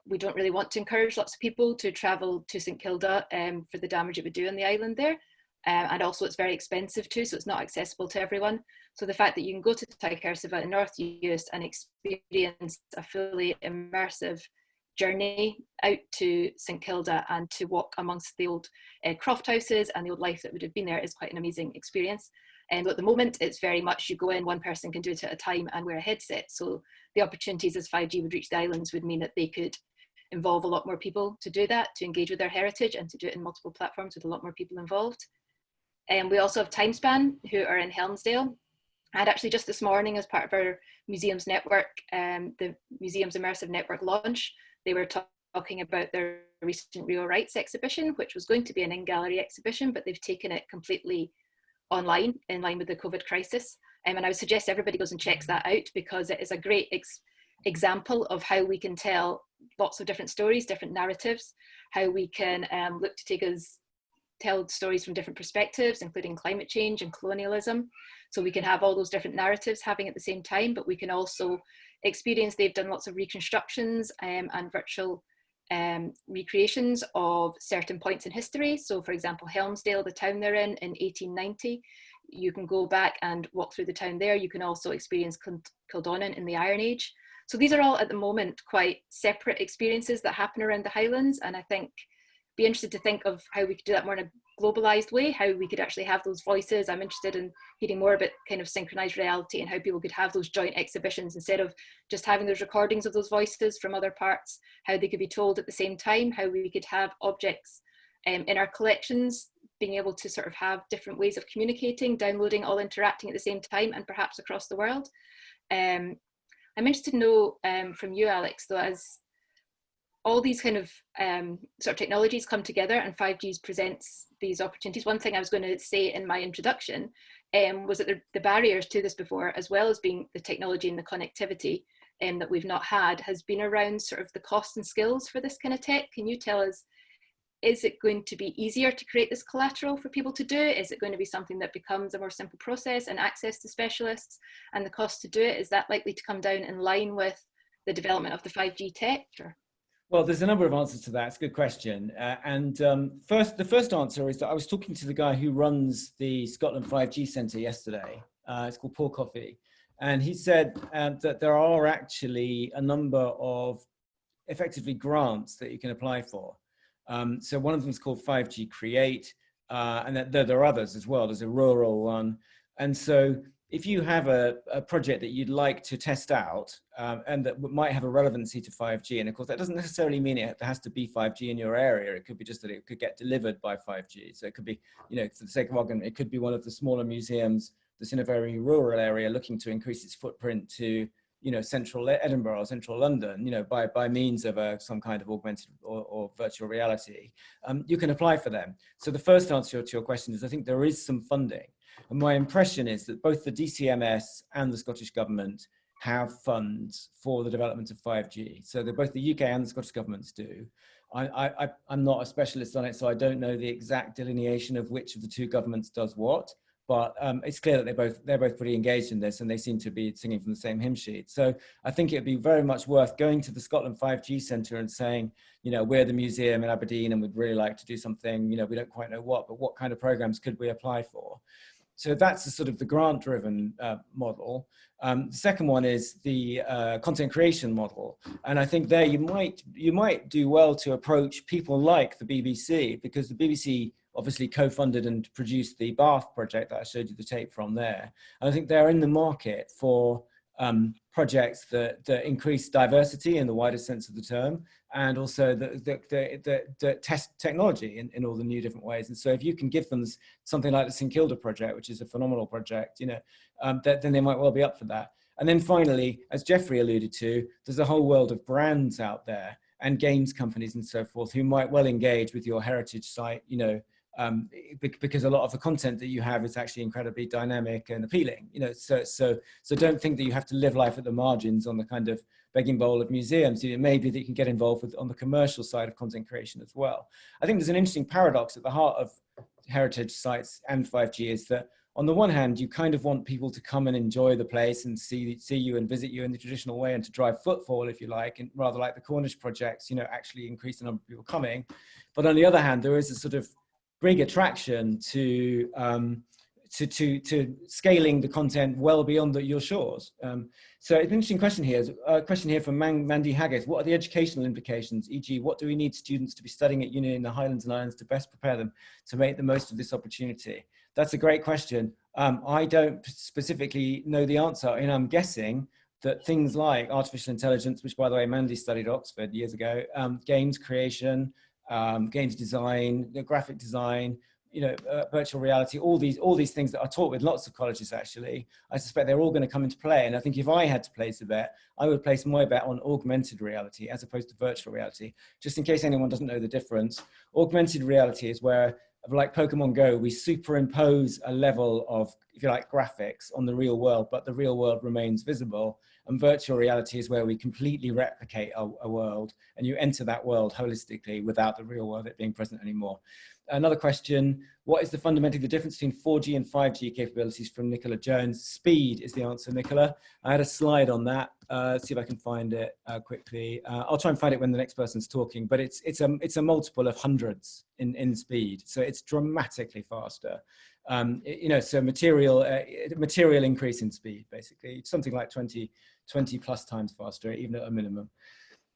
We don't really want to encourage lots of people to travel to St Kilda for the damage it would do on the island there. And also it's very expensive too, so it's not accessible to everyone. So the fact that you can go to Tykersiva in North Uist and experience a fully immersive journey out to St Kilda and to walk amongst the old croft houses and the old life that would have been there is quite an amazing experience. And at the moment, it's very much you go in, one person can do it at a time and wear a headset. So the opportunities as 5G would reach the islands would mean that they could involve a lot more people to do that, to engage with their heritage and to do it in multiple platforms with a lot more people involved. And we also have Timespan, who are in Helmsdale. And actually just this morning, as part of our museums network, the Museums Immersive Network launch, they were talking about their recent Real Rights exhibition, which was going to be an in-gallery exhibition, but they've taken it completely online in line with the COVID crisis. And I would suggest everybody goes and checks that out, because it is a great example of how we can tell lots of different stories, different narratives, how we can look to tell stories from different perspectives, including climate change and colonialism. So we can have all those different narratives happening at the same time, but we can also experience, they've done lots of reconstructions and virtual recreations of certain points in history. So for example, Helmsdale, the town they're in 1890, you can go back and walk through the town there. You can also experience Kildonan in the Iron Age. So these are all at the moment quite separate experiences that happen around the Highlands, and I think be interested to think of how we could do that more in a globalized way, how we could actually have those voices. I'm interested in hearing more about kind of synchronized reality and how people could have those joint exhibitions instead of just having those recordings of those voices from other parts, how they could be told at the same time, how we could have objects in our collections, being able to sort of have different ways of communicating, downloading, all interacting at the same time and perhaps across the world. I'm interested to know from you, Alex, though, as all these kind of sort of technologies come together and 5G presents these opportunities. One thing I was going to say in my introduction was that the barriers to this before, as well as being the technology and the connectivity that we've not had, has been around sort of the costs and skills for this kind of tech. Can you tell us, is it going to be easier to create this collateral for people to do? Is it going to be something that becomes a more simple process and access to specialists, and the cost to do it, is that likely to come down in line with the development of the 5G tech? Or? Well, there's a number of answers to that. It's a good question. The first answer is that I was talking to the guy who runs the Scotland 5G Centre yesterday. It's called Paul Coffey. And he said that there are actually a number of effectively grants that you can apply for. So one of them is called 5G Create, and there are others as well. There's a rural one. And so if you have a project that you'd like to test out and that might have a relevancy to 5G, and of course that doesn't necessarily mean it has to be 5G in your area. It could be just that it could get delivered by 5G. So it could be, you know, for the sake of argument, it could be one of the smaller museums that's in a very rural area looking to increase its footprint to, you know, central Edinburgh or central London, you know, by means of some kind of augmented or virtual reality. You can apply for them. So the first answer to your question is I think there is some funding. And my impression is that both the DCMS and the Scottish Government have funds for the development of 5G. So both the UK and the Scottish governments do. I'm not a specialist on it, so I don't know the exact delineation of which of the two governments does what. But it's clear that they're both pretty engaged in this, and they seem to be singing from the same hymn sheet. So I think it'd be very much worth going to the Scotland 5G Centre and saying, you know, we're the museum in Aberdeen and we'd really like to do something, you know, we don't quite know what, but what kind of programs could we apply for? So that's the sort of the grant-driven model. The second one is the content creation model. And I think there you might do well to approach people like the BBC, because the BBC obviously co-funded and produced the Bath project that I showed you the tape from there. And I think they're in the market for projects that increase diversity in the widest sense of the term, and also that test technology in all the new different ways. And so if you can give them something like the St Kilda project, which is a phenomenal project, you know, then they might well be up for that. And then finally, as Geoffrey alluded to, there's a whole world of brands out there and games companies and so forth who might well engage with your heritage site, you know, because a lot of the content that you have is actually incredibly dynamic and appealing, you know, so don't think that you have to live life at the margins on the kind of begging bowl of museums. It may be that you can get involved with on the commercial side of content creation as well. I think there's an interesting paradox at the heart of heritage sites and 5G is that on the one hand, you kind of want people to come and enjoy the place and see you and visit you in the traditional way, and to drive footfall, if you like, and rather like the Cornish projects, you know, actually increase the number of people coming. But on the other hand, there is a sort of big attraction to scaling the content well beyond your shores. So it's an interesting question here. A question here from Mandy Haggis. What are the educational implications? E.g., what do we need students to be studying at uni in the Highlands and Islands to best prepare them to make the most of this opportunity? That's a great question. I don't specifically know the answer, and I'm guessing that things like artificial intelligence, which by the way, Mandy studied at Oxford years ago, games creation, games design, graphic design, you know, virtual reality, all these things that are taught with lots of colleges actually, I suspect they're all going to come into play. And I think if I had to place a bet, I would place my bet on augmented reality as opposed to virtual reality. Just in case anyone doesn't know the difference, augmented reality is where, like Pokemon Go, we superimpose a level of, if you like, graphics on the real world, but the real world remains visible. And virtual reality is where we completely replicate a world, and you enter that world holistically without the real world it being present anymore. Another question, what is fundamentally the difference between 4G and 5G capabilities, from Nicola Jones? Speed is the answer, Nicola. I had a slide on that. Let's see if I can find it quickly. I'll try and find it when the next person's talking, but it's a multiple of hundreds in speed. So it's dramatically faster. You know, so material increase in speed, basically. It's something like 20 plus times faster, even at a minimum.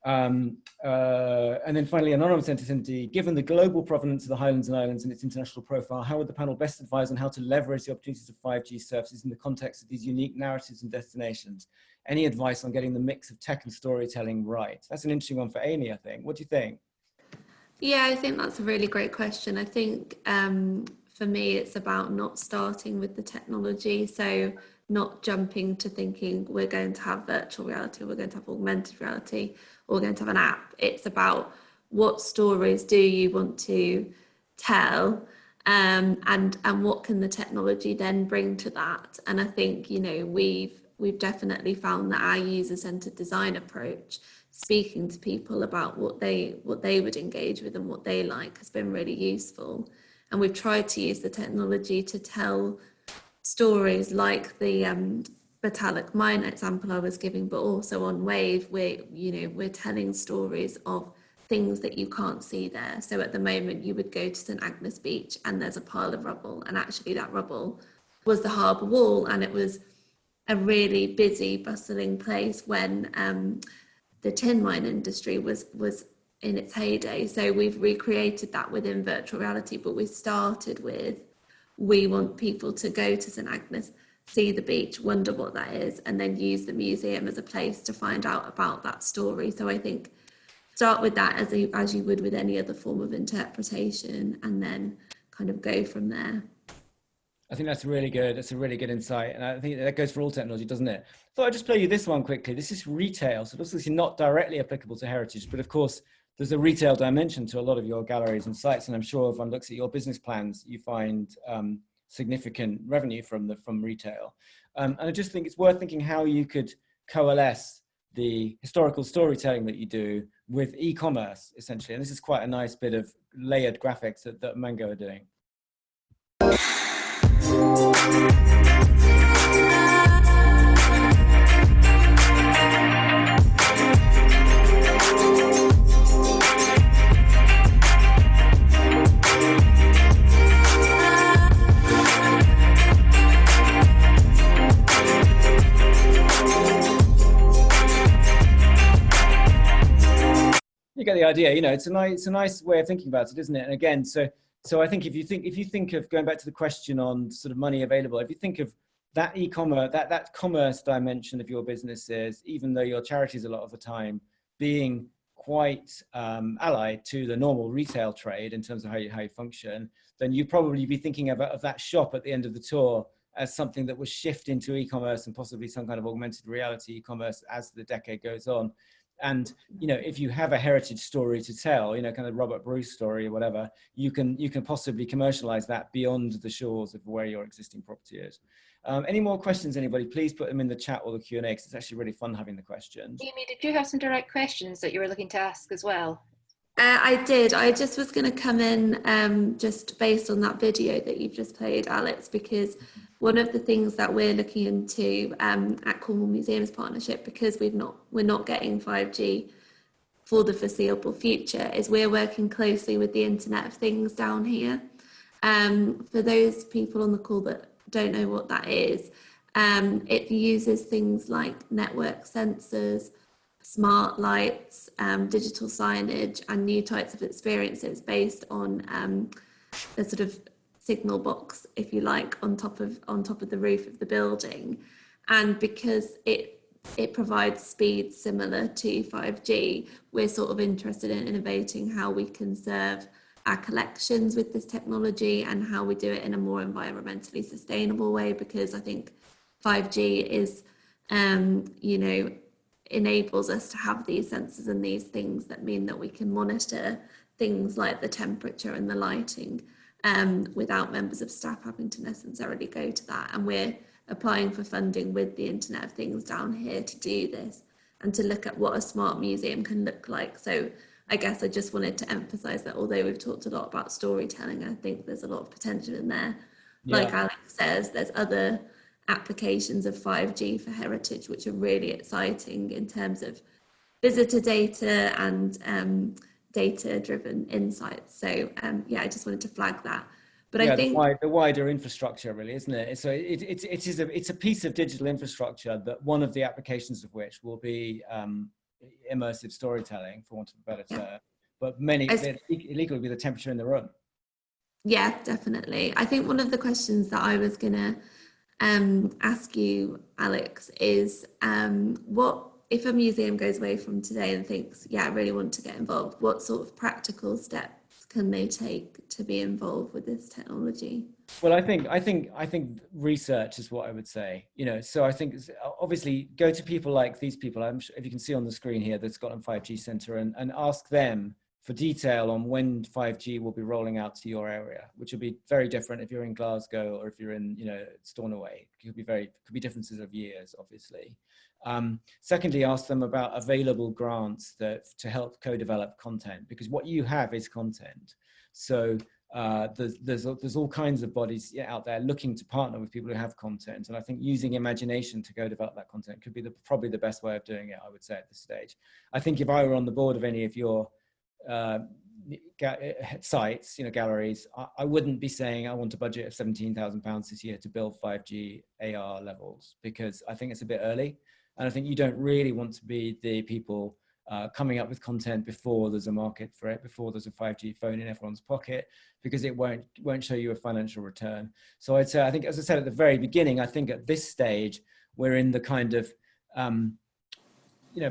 And then finally, anonymous entity, given the global provenance of the Highlands and Islands and its international profile, how would the panel best advise on how to leverage the opportunities of 5G services in the context of these unique narratives and destinations? Any advice on getting the mix of tech and storytelling right? That's an interesting one for Amy, I think. What do you think? Yeah, I think that's a really great question. I think for me, it's about not starting with the technology. So not jumping to thinking we're going to have virtual reality, we're going to have augmented reality, or we're going to have an app. It's about what stories do you want to tell, and what can the technology then bring to that. And I think, you know, we've definitely found that our user-centered design approach, speaking to people about what they would engage with and what they like, has been really useful. And we've tried to use the technology to tell stories like the Batalic mine example I was giving, but also on Wave, we're telling stories of things that you can't see there. So at the moment, you would go to St Agnes Beach and there's a pile of rubble, and actually that rubble was the harbour wall, and it was a really busy, bustling place when the tin mine industry was in its heyday. So we've recreated that within virtual reality, but we started with, we want people to go to St Agnes, see the beach, wonder what that is, and then use the museum as a place to find out about that story. So I think start with that as you would with any other form of interpretation, and then kind of go from there. I think that's really good. That's a really good insight. And I think that goes for all technology, doesn't it? Thought I'd just play you this one quickly. This is retail. So this is not directly applicable to heritage, but of course, there's a retail dimension to a lot of your galleries and sites. And I'm sure if one looks at your business plans, you find significant revenue from retail. And I just think it's worth thinking how you could coalesce the historical storytelling that you do with e-commerce, essentially. And this is quite a nice bit of layered graphics that Mango are doing. You get the idea, you know, it's a nice way of thinking about it, isn't it? And again, so I think if you think of going back to the question on sort of money available, if you think of that e-commerce, that commerce dimension of your businesses, even though your charities a lot of the time being quite allied to the normal retail trade in terms of how you function, then you'd probably be thinking of that shop at the end of the tour as something that will shift into e-commerce and possibly some kind of augmented reality e-commerce as the decade goes on. And, you know, if you have a heritage story to tell, you know, kind of Robert Bruce story or whatever, you can possibly commercialize that beyond the shores of where your existing property is. Any more questions, anybody? Please put them in the chat or the Q&A, because it's actually really fun having the questions. Amy, did you have some direct questions that you were looking to ask as well? I did. I just was going to come in just based on that video that you've just played, Alex, because one of the things that we're looking into at Cornwall Museums Partnership, because we're not getting 5G for the foreseeable future, is we're working closely with the Internet of Things down here. For those people on the call that don't know what that is, it uses things like network sensors, smart lights, digital signage, and new types of experiences based on a sort of signal box, if you like, on top of the roof of the building. And because it provides speed similar to 5G, we're sort of interested in innovating how we can serve our collections with this technology and how we do it in a more environmentally sustainable way, because I think 5G is, enables us to have these sensors and these things that mean that we can monitor things like the temperature and the lighting without members of staff having to necessarily go to that. And we're applying for funding with the Internet of Things down here to do this and to look at what a smart museum can look like. So I guess I just wanted to emphasize that although we've talked a lot about storytelling, I think there's a lot of potential in there. Yeah. Like Alex says, there's other applications of 5G for heritage, which are really exciting in terms of visitor data and data-driven insights. So I just wanted to flag that. But I think the wider infrastructure, really, isn't it? So it's a piece of digital infrastructure that one of the applications of which will be immersive storytelling, for want of a better term. But illegal would be the temperature in the room. Yeah, definitely. I think one of the questions that I was gonna ask you, Alex, is what if a museum goes away from today and thinks, I really want to get involved, what sort of practical steps can they take to be involved with this technology? Well, I think research is what I would say. So I think obviously go to people like these people. I'm sure if you can see on the screen here, the Scotland 5G Centre, and ask them for detail on when 5G will be rolling out to your area, which will be very different if you're in Glasgow or if you're in Stornoway. Could be differences of years, obviously. Secondly, ask them about available grants to help co-develop content, because what you have is content. So there's all kinds of bodies out there looking to partner with people who have content, and I think using imagination to go develop that content could be probably the best way of doing it, I would say, at this stage. I think if I were on the board of any of your sites, galleries, I wouldn't be saying I want a budget of £17,000 this year to build 5G AR levels, because I think it's a bit early, and I think you don't really want to be the people coming up with content before there's a market for it, before there's a 5G phone in everyone's pocket, because it won't show you a financial return. So I'd say, I think, as I said at the very beginning, I think at this stage we're in the kind of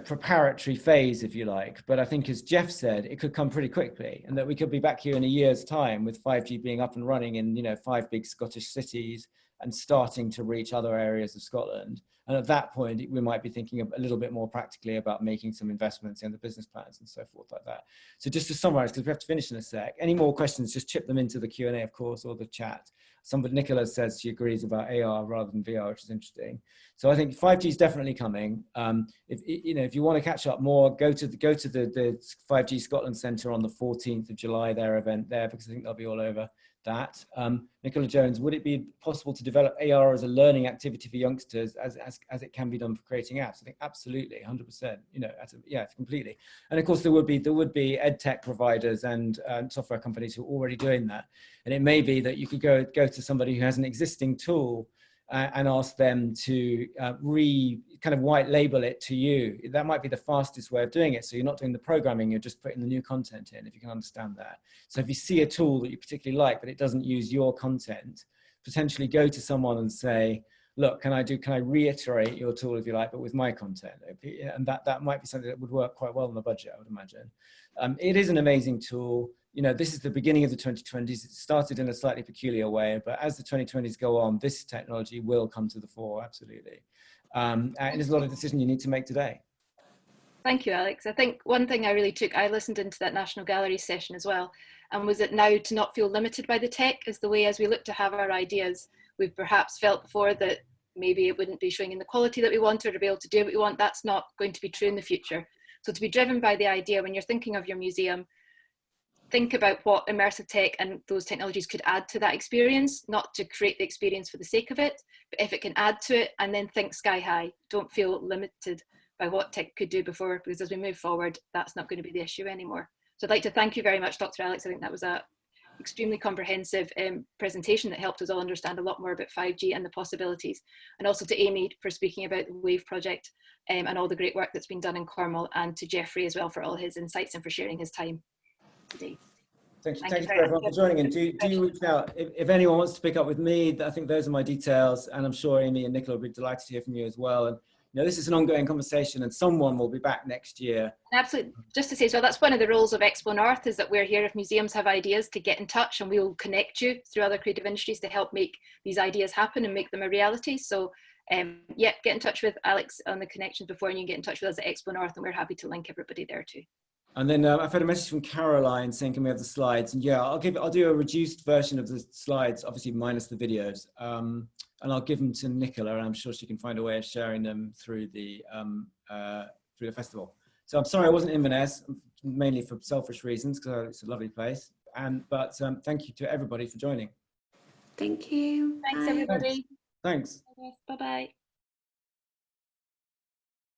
preparatory phase, if you like. But I think, as Geoff said, it could come pretty quickly, and that we could be back here in a year's time with 5G being up and running in 5 big Scottish cities and starting to reach other areas of Scotland. And at that point, we might be thinking a little bit more practically about making some investments in the business plans and so forth like that. So just to summarize, because we have to finish in a sec, any more questions, just chip them into the Q&A, of course, or the chat. Nicola says she agrees about AR rather than VR, which is interesting. So I think 5G is definitely coming. If you want to catch up more, go to the 5G Scotland Centre on the 14th of July, their event there, because I think they'll be all over that. Nicola Jones, would it be possible to develop AR as a learning activity for youngsters as it can be done for creating apps? I think absolutely, 100%, completely. And of course there would be ed tech providers and software companies who are already doing that. And it may be that you could go to somebody who has an existing tool and ask them to kind of white label it to you. That might be the fastest way of doing it. So you're not doing the programming, you're just putting the new content in, if you can understand that. So if you see a tool that you particularly like, but it doesn't use your content, potentially go to someone and say, look, can I reiterate your tool, if you like, but with my content? And that might be something that would work quite well on the budget, I would imagine. It is an amazing tool. This is the beginning of the 2020s. It started in a slightly peculiar way, but as the 2020s go on, this technology will come to the fore, absolutely. And there's a lot of decision you need to make today. Thank you, Alex. I think one thing I listened into that National Gallery session as well, and was it now to not feel limited by the tech is the way, as we look to have our ideas, we've perhaps felt before that maybe it wouldn't be showing in the quality that we wanted or be able to do what we want. That's not going to be true in the future. So to be driven by the idea when you're thinking of your museum, think about what immersive tech and those technologies could add to that experience, not to create the experience for the sake of it, but if it can add to it, and then think sky high. Don't feel limited by what tech could do before, because as we move forward, that's not going to be the issue anymore. So I'd like to thank you very much, Dr. Alex. I think that was a extremely comprehensive presentation that helped us all understand a lot more about 5G and the possibilities. And also to Amy for speaking about the WAVE project and all the great work that's been done in Cornwall, and to Geoffrey as well for all his insights and for sharing his time today. Thank you for everyone for joining, and do reach out if anyone wants to pick up with me. I think those are my details, and I'm sure Amy and Nicola will be delighted to hear from you as well. And you know, this is an ongoing conversation, and someone will be back next year. Absolutely. Just to say as well, that's one of the roles of XpoNorth, is that we're here if museums have ideas to get in touch, and we'll connect you through other creative industries to help make these ideas happen and make them a reality. So yeah, get in touch with Alex on the connections before, and you can get in touch with us at XpoNorth, and we're happy to link everybody there too. And then I've had a message from Caroline saying, can we have the slides? And yeah, I'll do a reduced version of the slides, obviously minus the videos. And I'll give them to Nicola, and I'm sure she can find a way of sharing them through the festival. So I'm sorry I wasn't in Inverness, mainly for selfish reasons, because it's a lovely place. But thank you to everybody for joining. Thank you. Thanks, everybody. Thanks. Bye-bye.